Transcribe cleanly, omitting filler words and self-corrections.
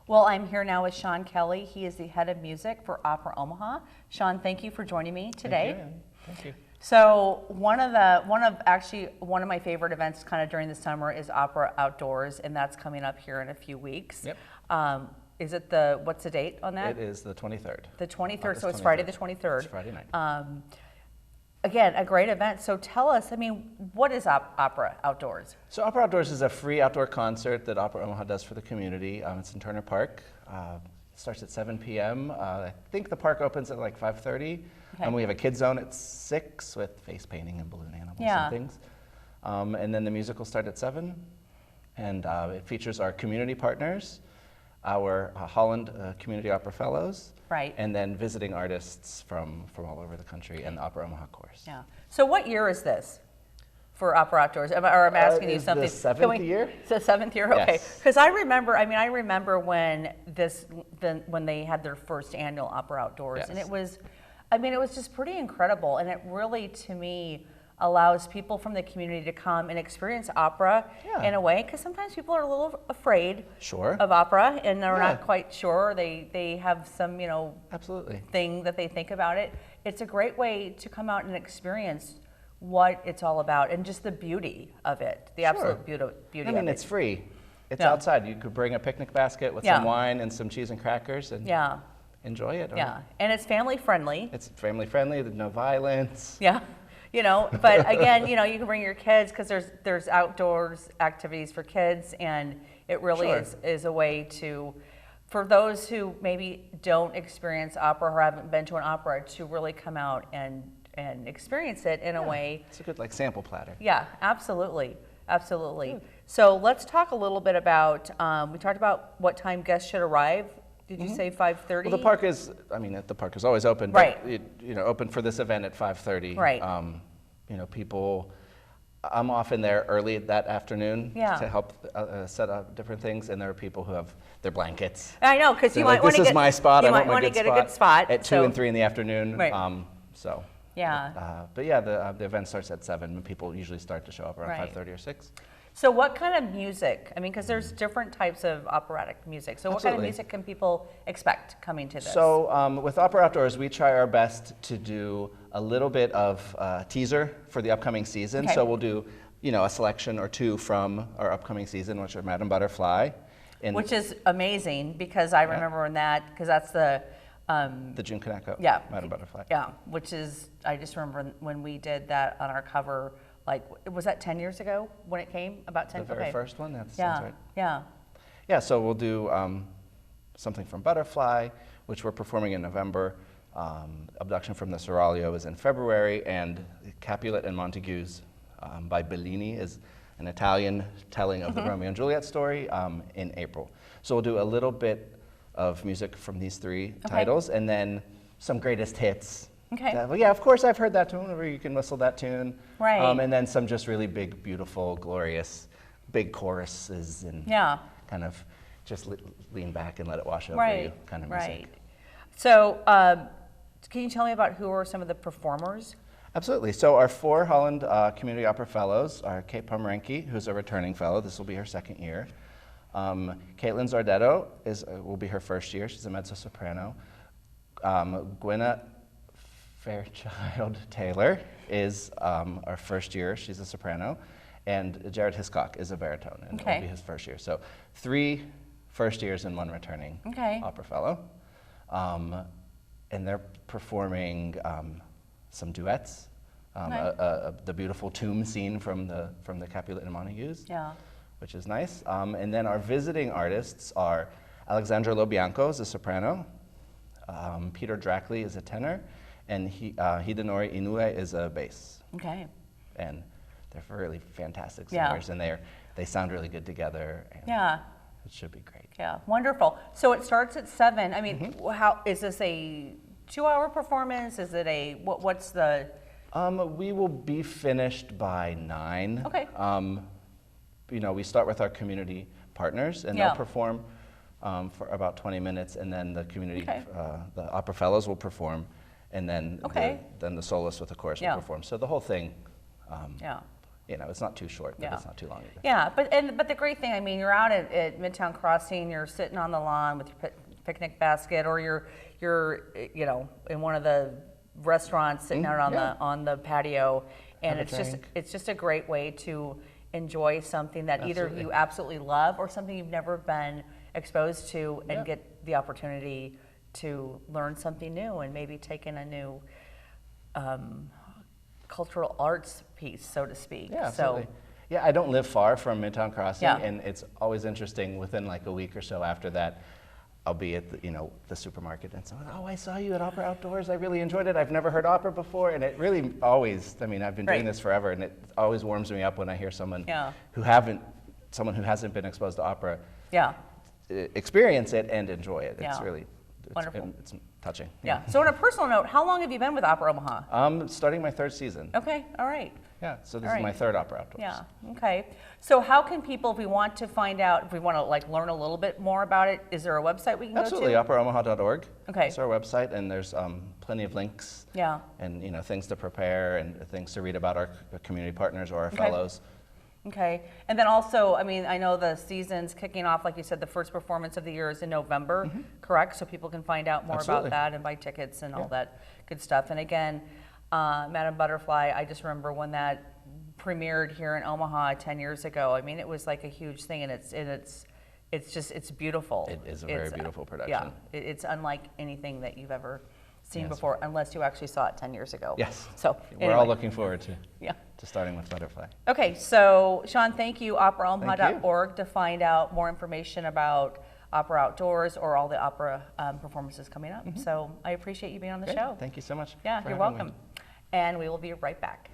Well, I'm here now with Sean Kelly. He is the head of music for Opera Omaha. Sean, thank you for joining me today. Thank you. So one of my favorite events kind of during the summer is Opera Outdoors, and that's coming up here in a few weeks. Yep. Is it what's the date on that? It is the 23rd. The 23rd, August so it's 23rd. Friday the 23rd. It's Friday night. Again, a great event. So tell us, what is Opera Outdoors? So Opera Outdoors is a free outdoor concert that Opera Omaha does for the community. It's in Turner Park. It starts at 7 p.m. I think the park opens at like 5:30. Okay. And we have a kids zone at 6 with face painting and balloon animals and things. And then the music will start at 7. And it features our community partners, our Holland Community Opera Fellows, right, and then visiting artists from all over the country, and the Opera Omaha course. Yeah. So what year is this for Opera Outdoors? Or I'm asking you something. The seventh year? It's the 7th year? Okay. Yes. Because I remember when they had their first annual Opera Outdoors, Yes. and it was just pretty incredible, and it really, to me, allows people from the community to come and experience opera in a way, because sometimes people are a little afraid of opera, and they're not quite sure. They have some, absolutely, thing that they think about it. It's a great way to come out and experience what it's all about and just the beauty of it, the absolute beauty of it. it's free. It's outside. You could bring a picnic basket with some wine and some cheese and crackers and enjoy it. Yeah, and it's family friendly. It's family friendly, there's no violence. Yeah. But again, you can bring your kids, because there's outdoors activities for kids, and it really is a way for those who maybe don't experience opera or haven't been to an opera, to really come out and experience it in a way. It's a good sample platter. Yeah, absolutely. Absolutely. So let's talk a little bit about, we talked about what time guests should arrive. Did you say 5:30? Well, the park is always open, but open for this event at 5:30. Right. People, I'm often there early that afternoon to help set up different things, and there are people who have their blankets. I know, because you might want to get, this is my spot. You might want to get a good spot at 2 and 3 in the afternoon. Right. The event starts at 7, and people usually start to show up around 5:30 or 6. So what kind of music? Because there's different types of operatic music. So what kind of music can people expect coming to this? So with Opera Outdoors, we try our best to do a little bit of teaser for the upcoming season. Okay. So we'll do, a selection or two from our upcoming season, which are Madame Butterfly. Which is amazing, because I remember because that's the June Kaneko, Madame Butterfly. Yeah, which is, I just remember when we did that on our cover. Was that 10 years ago when it came? About 10? The very first one? That yeah, sounds right. Yeah. Yeah, so we'll do something from Butterfly, which we're performing in November. Abduction from the Seraglio is in February, and Capulet and Montagues by Bellini is an Italian telling of the Romeo and Juliet story in April. So we'll do a little bit of music from these 3 titles, and then some greatest hits. Okay. Of course I've heard that tune, or you can whistle that tune. Right. And then some just really big, beautiful, glorious, big choruses, and kind of just lean back and let it wash over you kind of music. Right. So can you tell me about who are some of the performers? Absolutely. So our 4 Holland Community Opera Fellows are Kate Pomeranke, who's a returning fellow. This will be her 2nd year. Caitlin Zardetto will be her 1st year. She's a mezzo-soprano. Gwenna Fairchild Taylor is our 1st year. She's a soprano. And Jared Hiscock is a baritone, and it'll be his 1st year. So 3 first years and 1 returning opera fellow. And they're performing some duets. The beautiful tomb scene from the Capulet and Montagues, which is nice. And then our visiting artists are Alexandra Lobianco is a soprano, Peter Drackley is a tenor, and Hidenori Inoue is a bass. Okay. And they're really fantastic singers, and they sound really good together. And it should be great. Yeah, wonderful. So it starts at 7. How is this a 2-hour performance? Is it what's the? We will be finished by 9. Okay. We start with our community partners, and they'll perform for about 20 minutes, and then the community, the opera fellows will perform, and then the soloist with the chorus will perform. So the whole thing you know, it's not too short, but Yeah. it's not too long either. Yeah, but the great thing, I mean, you're out at Midtown Crossing, you're sitting on the lawn with your picnic basket, or you're you know, in one of the restaurants sitting out on yeah. on the patio, and Have a drink. it's just a great way to enjoy something that either Absolutely. you absolutely love or something you've never been exposed to, and Yeah. get the opportunity to learn something new and maybe take in a new cultural arts piece, so to speak. Yeah, absolutely. Yeah, I don't live far from Midtown Crossing, Yeah. and it's always interesting. Within like a week or so after that, I'll be at the, you know, the supermarket, and someone, oh, I saw you at Opera Outdoors. I really enjoyed it. I've never heard opera before, and it really always. I mean, I've been doing Right. this forever, and it always warms me up when I hear someone Yeah. someone who hasn't been exposed to opera, Yeah. experience it and enjoy it. It's Yeah. really Wonderful. It's touching. Yeah. So on a personal note, how long have you been with Opera Omaha? Starting my third season. Okay. All right. Yeah, so this All is my right. third Opera Outdoors. Yeah. Okay. So how can people, if we want to find out, if we want to like learn a little bit more about it, is there a website we can Absolutely, go to? operaomaha.org. Okay. It's our website, and there's plenty of links. Yeah. And you know, things to prepare and things to read about our community partners or our Okay. fellows. Okay. And then also, I mean, I know the season's kicking off, like you said, the first performance of the year is in November, correct? So people can find out more Absolutely. about that and buy tickets and all Yeah. that good stuff. And again, Madam Butterfly, I just remember when that premiered here in Omaha 10 years ago. I mean, it was like a huge thing, and it's beautiful. It is a very It's, beautiful production. Yeah, it's unlike anything that you've ever seen Yes. before, unless you actually saw it 10 years ago. Yes. So We're all anyway. looking forward Yeah. to starting with Butterfly. Okay, so Sean, thank you. OperaOmaha.org to find out more information about Opera Outdoors or all the opera performances coming up. So I appreciate you being on the Great. show. Thank you so much. Yeah, for you're having me. welcome. And we will be right back.